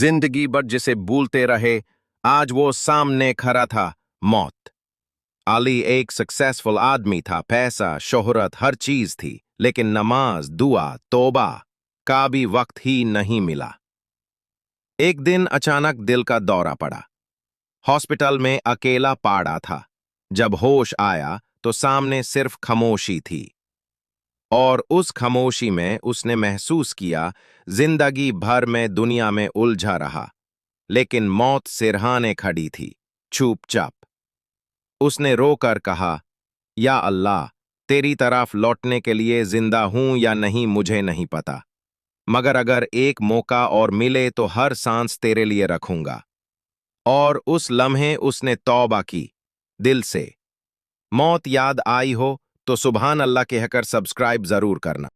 जिंदगी भर जिसे भूलते रहे, आज वो सामने खड़ा था, मौत। अली एक सक्सेसफुल आदमी था, पैसा शोहरत हर चीज थी, लेकिन नमाज दुआ तौबा का भी वक्त ही नहीं मिला। एक दिन अचानक दिल का दौरा पड़ा। हॉस्पिटल में अकेला पड़ा था। जब होश आया तो सामने सिर्फ खामोशी थी, और उस खामोशी में उसने महसूस किया जिंदगी भर में दुनिया में उलझा रहा, लेकिन मौत सिरहाने खड़ी थी, चुपचाप। उसने रोकर कहा, या अल्लाह, तेरी तरफ लौटने के लिए जिंदा हूं या नहीं मुझे नहीं पता, मगर अगर एक मौका और मिले तो हर सांस तेरे लिए रखूंगा। और उस लम्हे उसने तौबा की, दिल से। मौत याद आई हो तो सुभान अल्लाह कहकर सब्सक्राइब जरूर करना।